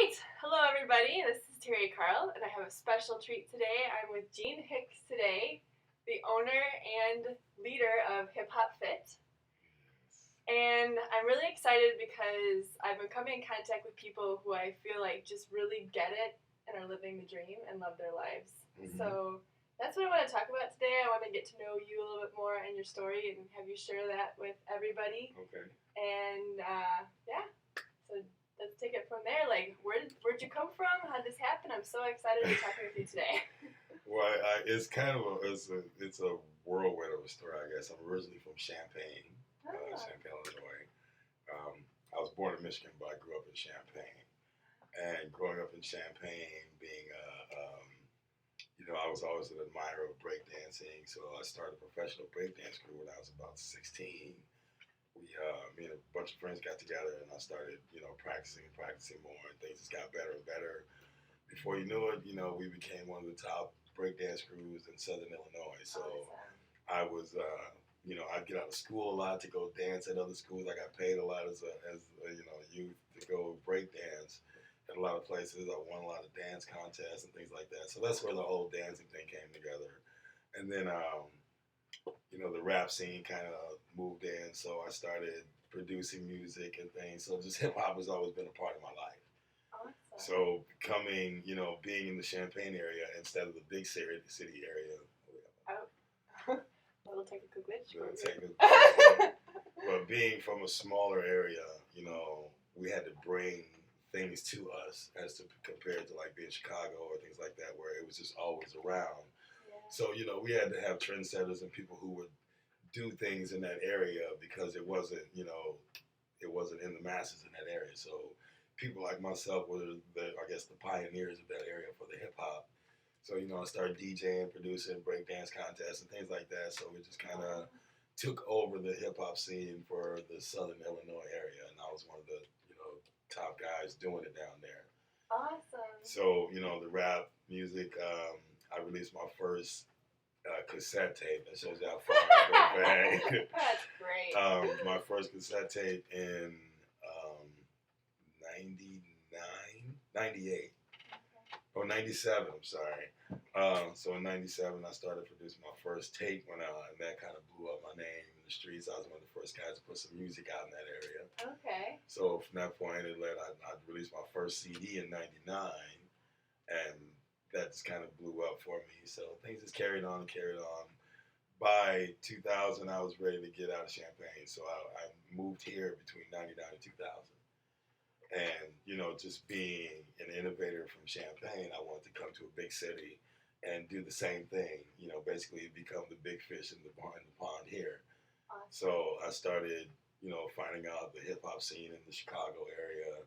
right, hello everybody. This is Terry Carl, and I have a special treat today. I'm with Gene Hicks today, the owner and leader of Hip Hop Fit. And I'm really excited because I've been coming in contact with people who I feel like just really get it and are living the dream and love their lives. Mm-hmm. So that's what I want to talk about today. I want to get to know you a little bit more and your story and have you share that with everybody. Okay. And so let's take it from there. Like, where'd you come from? How'd this happen? I'm so excited to be talking with you today. Well, it's kind of it's a whirlwind of a story, I guess. I'm originally from Champaign, Illinois. I was born in Michigan, but I grew up in Champaign. And growing up in Champaign, being I was always an admirer of breakdancing, so I started a professional breakdance crew when I was about 16. Me and a bunch of friends got together, and I started, practicing more, and things just got better and better. Before you knew it, we became one of the top breakdance crews in Southern Illinois. So I was, I'd get out of school a lot to go dance at other schools. I got paid a lot as a youth to go breakdance at a lot of places. I won a lot of dance contests and things like that. So that's where the whole dancing thing came together. And then, the rap scene kind of moved in, so I started producing music and things. So just hip hop has always been a part of my life. Awesome. So becoming, being in the Champaign area instead of the big city area. Little technical glitch. But being from a smaller area, we had to bring things to us as compared to like being Chicago or things like that, where it was just always around. So, we had to have trendsetters and people who would do things in that area because it wasn't in the masses in that area. So people like myself were the pioneers of that area for the hip hop. So, I started DJing, producing breakdance contests and things like that. So we just kind of took over the hip hop scene for the Southern Illinois area. And I was one of the, top guys doing it down there. Awesome. So, the rap music, I released my first cassette tape. That shows you how far I go back. That's great. My first cassette tape in 98. Or 97, I'm sorry. So in 97, I started producing my first tape and that kind of blew up my name in the streets. I was one of the first guys to put some music out in that area. Okay. So from that point, I released my first CD in 99, and that just kind of blew up for me. So things just carried on. By 2000, I was ready to get out of Champaign. So I moved here between 99 and 2000. And, just being an innovator from Champaign, I wanted to come to a big city and do the same thing, basically become the big fish in the pond here. Awesome. So I started, finding out the hip hop scene in the Chicago area,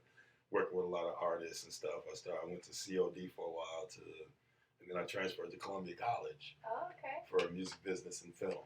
working with a lot of artists and stuff. I went to COD for a while and then I transferred to Columbia College. Oh, okay. For music business and film.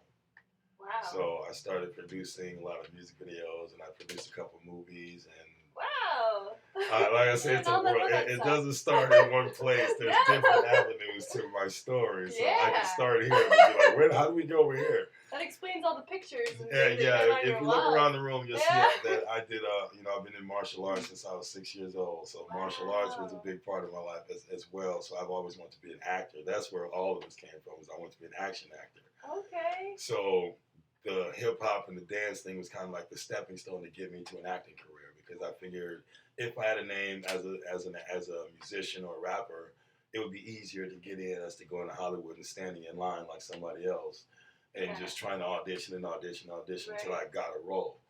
Wow. So I started producing a lot of music videos, and I produced a couple movies. And wow. Like I said, it doesn't start in one place. There's different avenues to my story. So I can start here and be like, how do we go over here? That explains all the pictures. And if you look around the room, you'll see that I did, I've been in martial arts since I was 6 years old. So martial arts was a big part of my life as well. So I've always wanted to be an actor. That's where all of this came from, was I wanted to be an action actor. Okay. So the hip hop and the dance thing was kind of like the stepping stone to get me to an acting career, because I figured if I had a name as a musician or a rapper, it would be easier to get in as to go into Hollywood and standing in line like somebody else and just trying to audition until I got a role.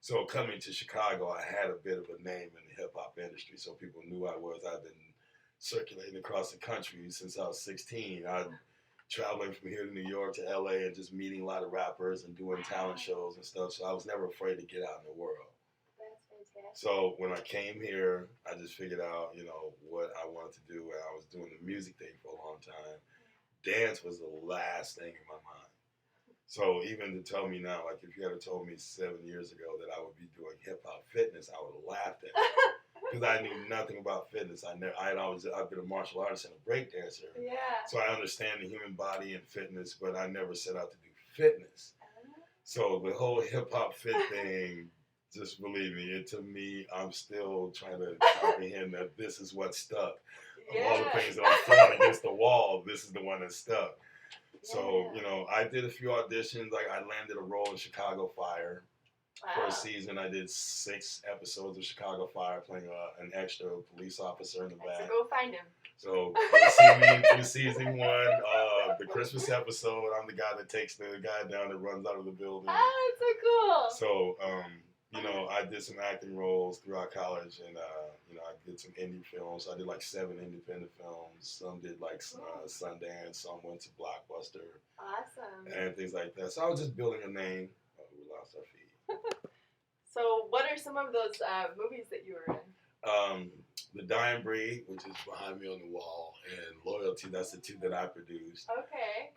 So coming to Chicago, I had a bit of a name in the hip hop industry, so people knew I was. I've been circulating across the country since I was 16. I'd traveling from here to New York to LA and just meeting a lot of rappers and doing talent shows and stuff. So I was never afraid to get out in the world. That's fantastic. So when I came here, I just figured out, what I wanted to do. And I was doing the music thing for a long time. Dance was the last thing in my mind. So even to tell me now, like if you had told me 7 years ago that I would be doing hip hop fitness, I would have laughed at you. Because I knew nothing about fitness. I've been a martial artist and a breakdancer. Yeah. So I understand the human body and fitness, but I never set out to do fitness. So the whole hip hop fit thing just believe me, to me, I'm still trying to comprehend that this is what stuck. Of all the things that I'm throwing against the wall, this is the one that stuck. So, I did a few auditions. Like, I landed a role in Chicago Fire. For a season, I did 6 episodes of Chicago Fire, playing an extra police officer in the back. So go find him. So you'll see me through season 1, the Christmas episode. I'm the guy that takes the guy down that runs out of the building. Oh, that's so cool. So, I did some acting roles throughout college, and I did some indie films. I did like 7 independent films. Some did like Sundance. Some went to Blockbuster. Awesome. And things like that. So I was just building a name. We lost our feed. So, what are some of those movies that you were in? The Dying Breed, which is behind me on the wall, and Loyalty. That's the 2 that I produced. Okay.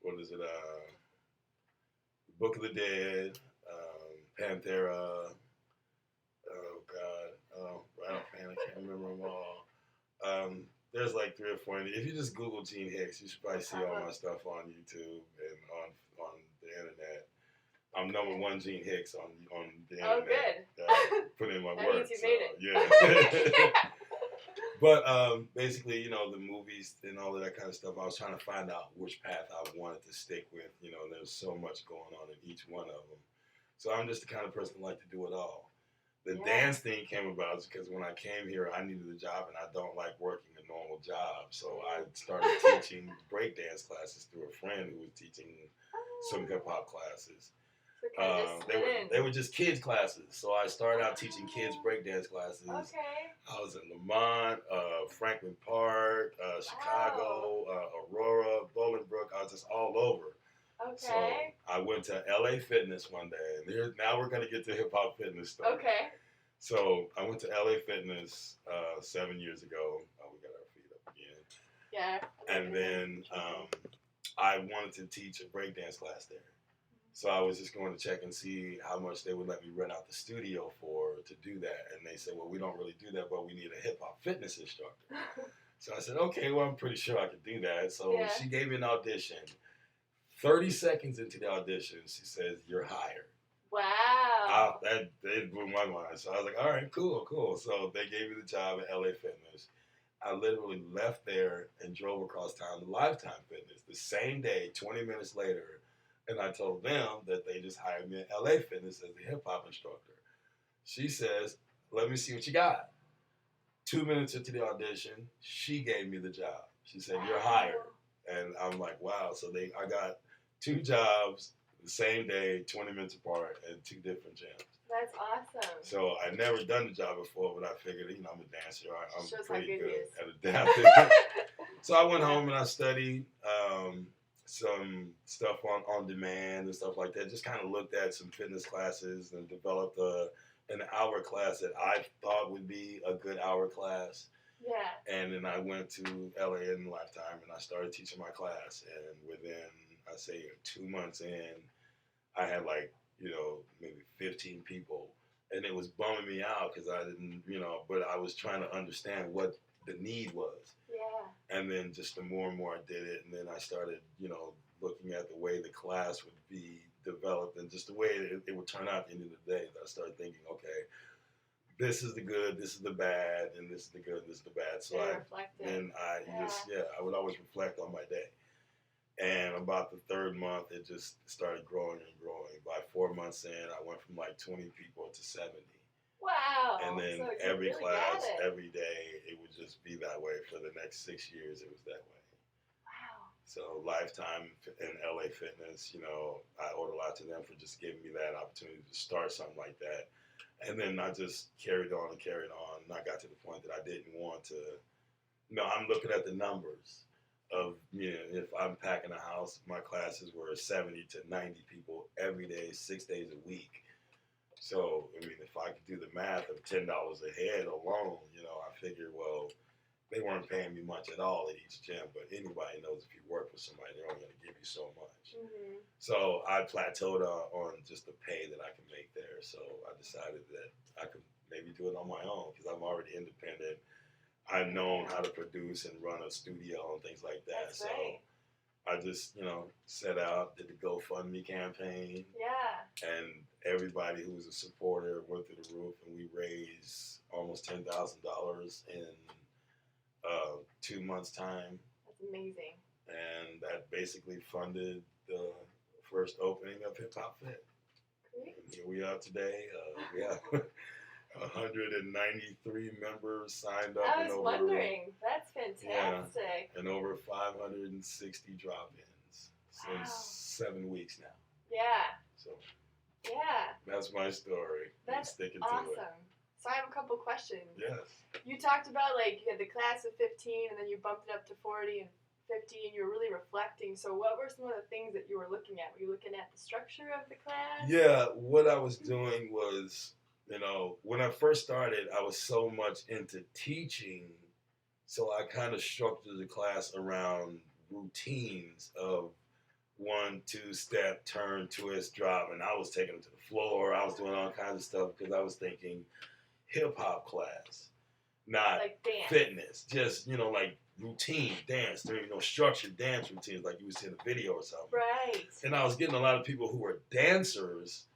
What is it? Book of the Dead, Panthera. Oh God, right offhand, I can't remember them all. There's like 3 or 4. If you just Google Gene Hicks, you should probably see all my stuff on YouTube and on the internet. I'm number 1 Gene Hicks on the internet. Oh, good. Put in my that work. means you made it. Yeah. But basically, the movies and all of that kind of stuff, I was trying to find out which path I wanted to stick with. There's so much going on in each one of them. So I'm just the kind of person that like to do it all. The dance thing came about because when I came here, I needed a job, and I don't like working a normal job. So I started teaching breakdance classes through a friend who was teaching some hip-hop classes. They were just kids classes, so I started out teaching kids breakdance classes. Okay. I was in Lamont, Franklin Park, Chicago, Aurora, Bolingbrook. I was just all over. Okay. So I went to LA Fitness one day, and now we're gonna get to hip hop fitness stuff. Okay. So I went to LA Fitness 7 years ago. Oh, we got our feet up again. Yeah. And then I wanted to teach a breakdance class there. So I was just going to check and see how much they would let me rent out the studio to do that. And they said, well, we don't really do that, but we need a hip-hop fitness instructor. So I said, okay, well, I'm pretty sure I could do that. So she gave me an audition. 30 seconds into the audition, she says, you're hired. Wow. That blew my mind. So I was like, all right, cool. So they gave me the job at LA Fitness. I literally left there and drove across town to Lifetime Fitness the same day, 20 minutes later. And I told them that they just hired me at LA Fitness as a hip-hop instructor. She says, let me see what you got. 2 minutes into the audition, she gave me the job. She said, you're hired. And I'm like, wow. So I got 2 jobs the same day, 20 minutes apart, at 2 different gyms. That's awesome. So I never done the job before, but I figured, I'm a dancer. I'm pretty good at adapting. So I went home and I studied some stuff on demand and stuff like that. Just kind of looked at some fitness classes and developed an hour class that I thought would be a good hour class. Yeah. And then I went to LA in Lifetime and I started teaching my class. And within, I say 2 months in, I had maybe 15 people. And it was bumming me out because I didn't, but I was trying to understand what the need was. Yeah. And then just the more and more I did it, and then I started, looking at the way the class would be developed and just the way it would turn out at the end of the day. I started thinking, okay, this is the good, this is the bad, and this is the good, and this is the bad. So I would always reflect on my day. And about the 3rd month, it just started growing and growing. By 4 months in, I went from like 20 people to 70. Wow. And then so every really class, every day, it would just be that way. For the next 6 years, it was that way. Wow. So Lifetime and LA Fitness, I owe a lot to them for just giving me that opportunity to start something like that. And then I just carried on. And I got to the point that I didn't want to, I'm looking at the numbers of, if I'm packing a house, my classes were 70 to 90 people every day, 6 days a week. So, if I could do the math of $10 a head alone, I figured, well, they weren't paying me much at all at each gym, but anybody knows if you work for somebody, they're only going to give you so much. Mm-hmm. So I plateaued on just the pay that I can make there. So I decided that I could maybe do it on my own because I'm already independent. I've known how to produce and run a studio and things like that. That's right. I just, set out, did the GoFundMe campaign, Yeah. and everybody who was a supporter went through the roof, and we raised almost $10,000 in 2 months' time. That's amazing. And that basically funded the first opening of Hip Hop Fit. Great. And here we are today. We have 193 members signed up. I was wondering. That's fantastic. And over 560 drop-ins since 7 weeks now. Yeah. So yeah, that's my story. That's sticking awesome. to it. So I have a couple questions. Yes. You talked about like you had the class of 15 and then you bumped it up to 40 and 50 and you were really reflecting. So what were some of the things that you were looking at? Were you looking at the structure of the class? Yeah, what I was doing was, when I first started, I was so much into teaching, so I kind of structured the class around routines of 1, 2 step, turn, twist, drop, and I was taking them to the floor. I was doing all kinds of stuff because I was thinking hip hop class, not like dance. Fitness. Just like routine dance, structured dance routines like you would see in a video or something. Right. And I was getting a lot of people who were dancers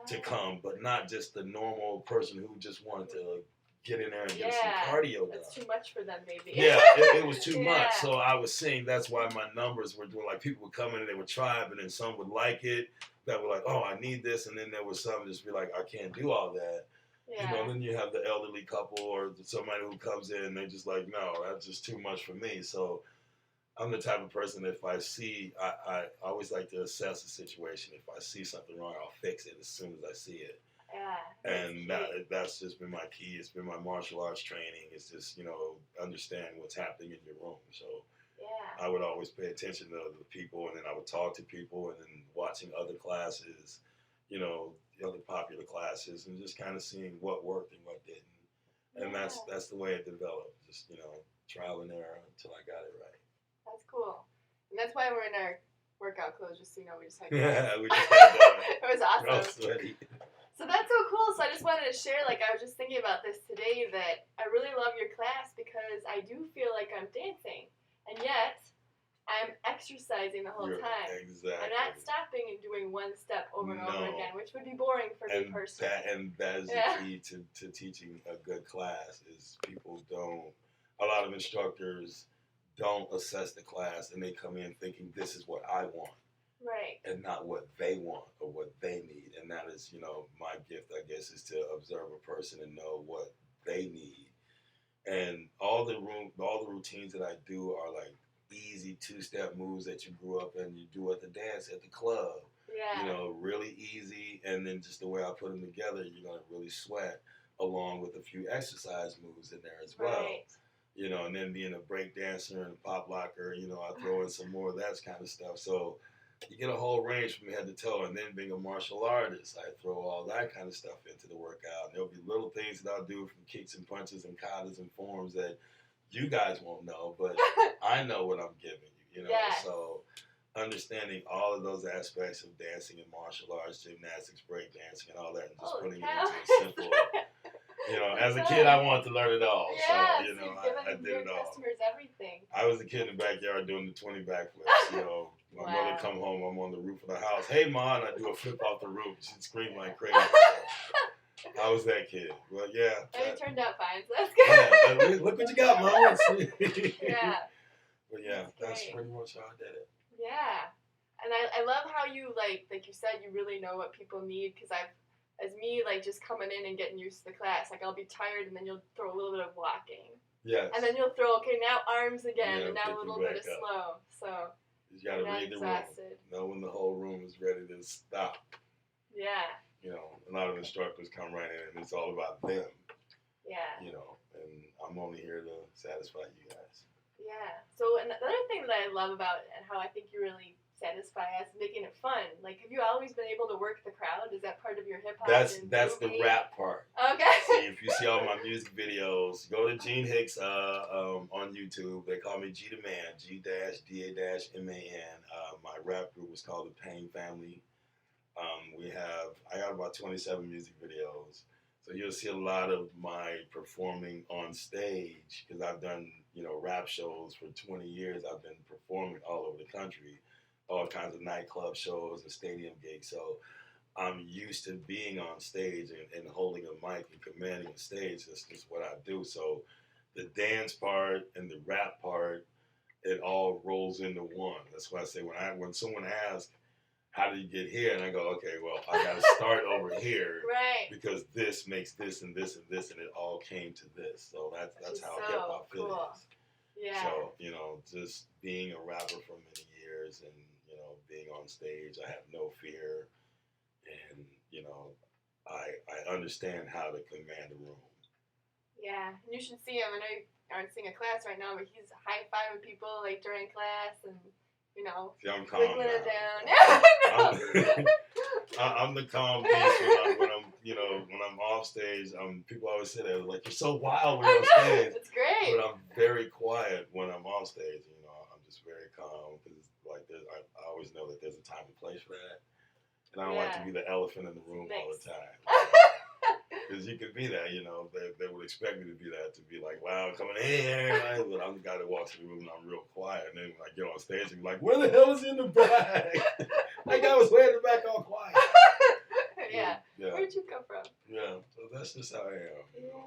to come, but not just the normal person who just wanted to get in there and get some cardio done. That's too much for them, maybe. Yeah, it was too much. So I was seeing that's why my numbers were doing, like people would come in and they would try it, but then some would like it, that were like, oh, I need this. And then there was some just be like, I can't do all that. Yeah. Then you have the elderly couple or somebody who comes in and they're just like, no, that's just too much for me. So I'm the type of person that if I see, I always like to assess the situation. If I see something wrong, I'll fix it as soon as I see it. Yeah. And that's just been my key. It's been my martial arts training. It's just, understand what's happening in your room. So I would always pay attention to the people, and then I would talk to people, and then watching other classes, the other popular classes, and just kind of seeing what worked and what didn't. And that's the way it developed. Just, trial and error until I got it right. That's cool. And that's why we're in our workout clothes, just so you know, we just had we just had it was awesome. Real sweaty. So that's so cool. So I just wanted to share, like I was just thinking about this today, that I really love your class because I do feel like I'm dancing. And yet, I'm exercising the whole time. Exactly. I'm not stopping and doing one step over and over again, which would be boring for me personally. That is the key to teaching a good class is people don't, a lot of instructors don't assess the class and they come in thinking this is what I want. Right. And not what they want or what they need. And that is, my gift, I guess, is to observe a person and know what they need. And all the routines that I do are like easy 2-step moves that you grew up and you do at the dance, at the club. Yeah. Really easy. And then just the way I put them together, you're going to really sweat, along with a few exercise moves in there as well. Right. And then being a break dancer and a pop locker, I throw in some more of that kind of stuff. So you get a whole range from head to toe. And then being a martial artist, I throw all that kind of stuff into the workout. And there'll be little things that I'll do from kicks and punches and katas and forms that you guys won't know, but I know what I'm giving you, Yes. So understanding all of those aspects of dancing and martial arts, gymnastics, break dancing, and all that, and just putting it into a simple... as a kid, I wanted to learn it all. Yeah, so, I did it all. Customers everything. I was a kid in the backyard doing the 20 backflips. My mother come home, I'm on the roof of the house. Hey, Ma, and I do a flip off the roof. She'd scream like crazy. I was that kid. Well, yeah. And it turned out fine, so that's good. Yeah, look what you got, Mama. Yeah. But yeah, that's pretty much how I did it. Yeah. And I love how you, like you said, you really know what people need, because as me, just coming in and getting used to the class, I'll be tired, and then you'll throw a little bit of walking. Yes. And then you'll throw, now arms again, and now a little bit of up. slow. So you got to read the room. Know when the whole room is ready to stop. Yeah. A lot of instructors come right in, and it's all about them. Yeah. And I'm only here to satisfy you guys. Yeah. So another thing that I love about and how I think you really satisfy us is making it fun. Have you always been able to work the crowd? Is that part of your hip hop? That's the rap part. Okay. See, if you see all my music videos, go to Gene Hicks on YouTube. They call me G the Man, G-D-A-M-A-N. My rap group was called the Pain Family. I got about 27 music videos. So you'll see a lot of my performing on stage because I've done, rap shows for 20 years. I've been performing all over the country, all kinds of nightclub shows and stadium gigs. So I'm used to being on stage and holding a mic and commanding a stage. That's just what I do. So the dance part and the rap part, it all rolls into one. That's why I say when someone asks, how did you get here? And I go, okay, well, I got to start over here, right? Because this makes this and this and this, and it all came to this. So that's how so hip hop cool. is. Yeah. So just being a rapper for many years, and being on stage, I have no fear, and I understand how to command a room. Yeah, you should see him. I know you aren't seeing a class right now, but he's high-fiving people like during class and See, I'm calm wiggling now. it down. I'm the calm piece when I'm off stage. People always say that like you're so wild when you're on stage. It's great. But I'm very quiet when I'm off stage. I'm just very calm because I always know that there's a time and place for that, and I don't like to be the elephant in the room all the time. Because you can be that, they would expect me to be that, to be like, wow, coming in here, but I'm the guy that walks in the room and I'm real quiet. And then when I get on stage, I'm like, where the hell is he in the back? That guy was way in the back all quiet. Yeah. Yeah. Where'd you come from? Yeah, so that's just how I am. Yeah.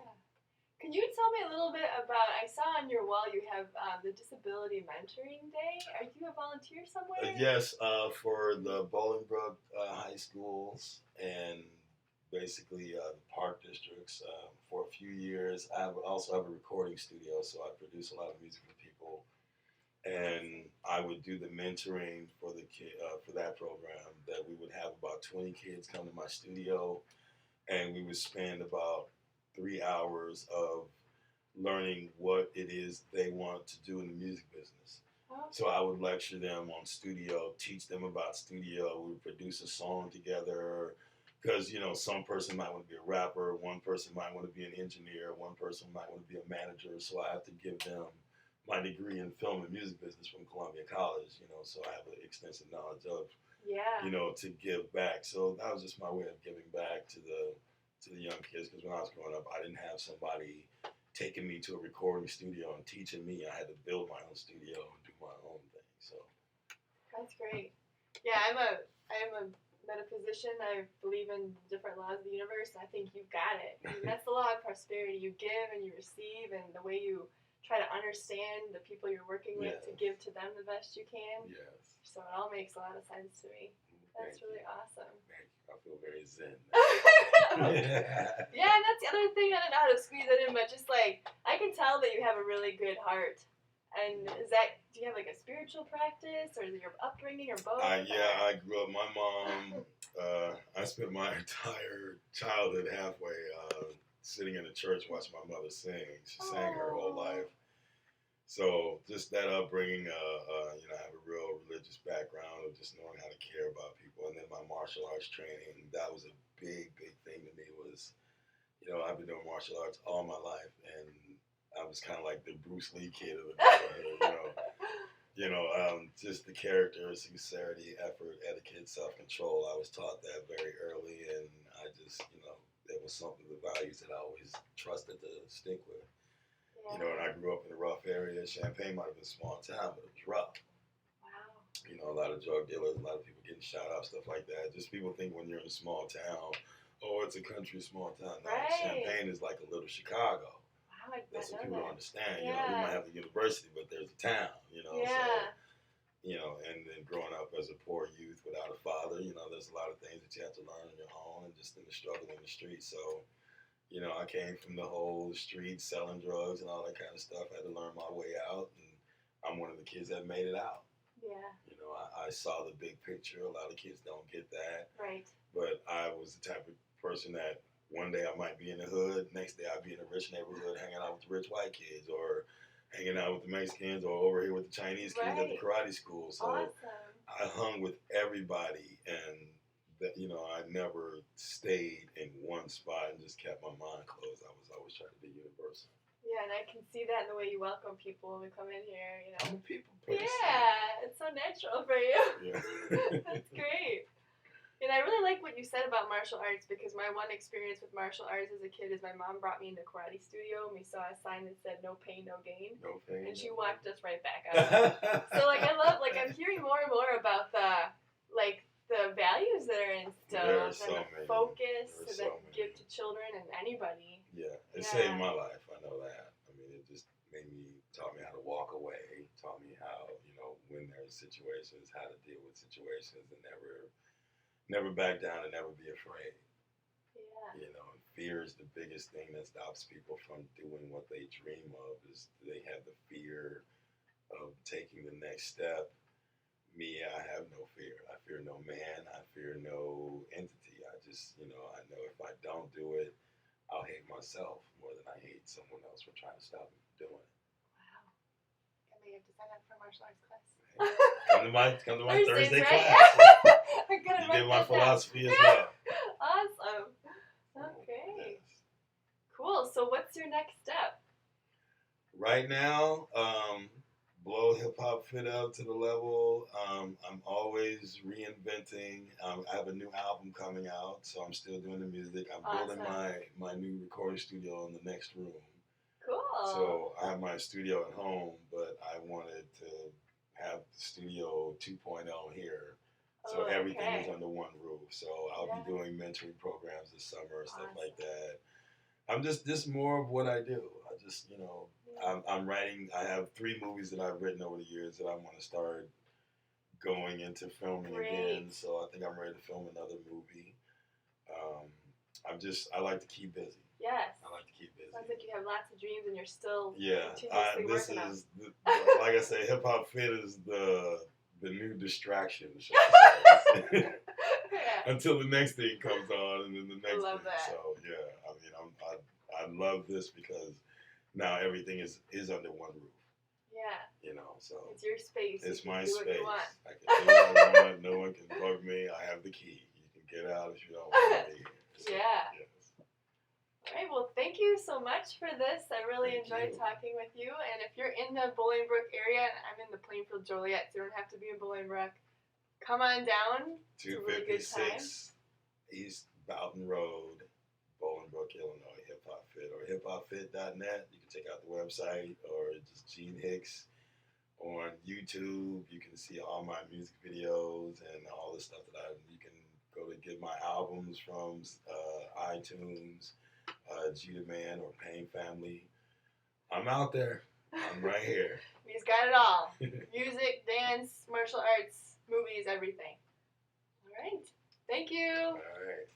Can you tell me a little bit about, I saw on your wall you have the Disability Mentoring Day. Are you a volunteer somewhere? Yes, for the Bolingbrook high schools and basically the park districts. For a few years, I also have a recording studio, so I produce a lot of music for people. And I would do the mentoring for the for that program. That we would have about 20 kids come to my studio, and we would spend about 3 hours of learning what it is they want to do in the music business. So I would lecture them on studio, teach them about studio. We would produce a song together because, some person might want to be a rapper, one person might want to be an engineer, one person might want to be a manager. So I have to give them my degree in film and music business from Columbia College, so I have an extensive knowledge of, to give back. So that was just my way of giving back to the young kids, because when I was growing up, I didn't have somebody taking me to a recording studio and teaching me. I had to build my own studio and do my own thing. So that's great. Yeah, I am a metaphysician. I believe in different laws of the universe. I think you've got it. I mean, that's the law of prosperity. You give and you receive, and the way you try to understand the people you're working with to give to them the best you can. Yes. So it all makes a lot of sense to me. That's really awesome. Thank you. I feel very zen. Yeah, and that's the other thing. I don't know how to squeeze it in, but just like I can tell that you have a really good heart. And do you have like a spiritual practice, or is it your upbringing, or both? I grew up. My mom. I spent my entire childhood halfway sitting in a church watching my mother sing. She sang her whole life. So just that upbringing, I have a real religious background of just knowing how to care about people. And then my martial arts training, that was a big, big thing to me was, I've been doing martial arts all my life. And I was kind of like the Bruce Lee kid of the neighborhood, just the character, sincerity, effort, etiquette, self-control. I was taught that very early. And I just, it was something, the values that I always trusted to stick with. And I grew up in a rough area. Champaign might have been a small town, but it was rough. Wow. A lot of drug dealers, a lot of people getting shot up, stuff like that. Just people think when you're in a small town, oh, it's a country small town. No, Champaign is like a little Chicago. Wow, that's what people don't understand. Yeah. We might have the university, but there's a town. Yeah. So, and then growing up as a poor youth without a father, there's a lot of things that you have to learn on your own, and just in the struggle in the streets. So. I came from the whole street selling drugs and all that kind of stuff. I had to learn my way out, and I'm one of the kids that made it out. Yeah. I saw the big picture. A lot of kids don't get that. Right. But I was the type of person that one day I might be in the hood, next day I'd be in a rich neighborhood hanging out with the rich white kids, or hanging out with the Mexicans, or over here with the Chinese kids at the karate school. So awesome. I hung with everybody, and that I never stayed in one spot and just kept my mind closed. I was always trying to be universal. Yeah, and I can see that in the way you welcome people to come in here. I'm a people person. Yeah, it's so natural for you. Yeah. That's great. And I really like what you said about martial arts, because my one experience with martial arts as a kid is my mom brought me into karate studio and we saw a sign that said no pain, no gain. No pain. And she walked us right back out. So like I love, like I'm hearing more and more about the values that are instilled and the focus that you give to children and anybody. Yeah, it saved my life. I know that. I mean, it just taught me how to walk away, taught me how, when there's situations, how to deal with situations and never back down and never be afraid. Yeah. Fear is the biggest thing that stops people from doing what they dream of, is they have the fear of taking the next step. Me, I have no fear. I fear no man. I fear no entity. I just, I know if I don't do it, I'll hate myself more than I hate someone else for trying to stop me from doing it. Wow. I may have to sign up for martial arts class. Come to my Thursday right? class. I'm gonna you get my philosophy as well. Awesome. Okay. Yes. Cool. So what's your next step? Right now, blow hip hop fit up to the level. I'm always reinventing. I have a new album coming out, so I'm still doing the music. I'm building my new recording studio in the next room. Cool. So I have my studio at home, but I wanted to have the studio 2.0 here. So everything is under one roof. So I'll be doing mentoring programs this summer, stuff like that. I'm just more of what I do. I just, I'm writing. I have 3 movies that I've written over the years that I want to start going into filming again. So I think I'm ready to film another movie. I like to keep busy. Yes. I like to keep busy. Sounds like you have lots of dreams and you're still continuously working on them. Like I say, Hip Hop Fit is the new distraction, until the next thing comes on, and then the next thing. That. So yeah, I mean, I love this because now everything is under one roof. Yeah. So it's your space. It's my space. I can do what I want. No one can bug me. I have the key. You can get out if you don't want to be here. So, yeah. Yes. All right. Well, thank you so much for this. I really enjoyed talking with you. And if you're in the Bolingbrook area, and I'm in the Plainfield Joliet, so you don't have to be in Bolingbrook, come on down. 256 East Boughton Road, Bolingbrook, Illinois, Hip Hop Fit, or hiphopfit.net. You can check out the website, or just Gene Hicks on YouTube. You can see all my music videos and all the stuff that you can go to get my albums from iTunes, Judah Man or Pain Family. I'm out there. I'm right here. He's got it all. Music, dance, martial arts, movies, everything. All right. Thank you. All right.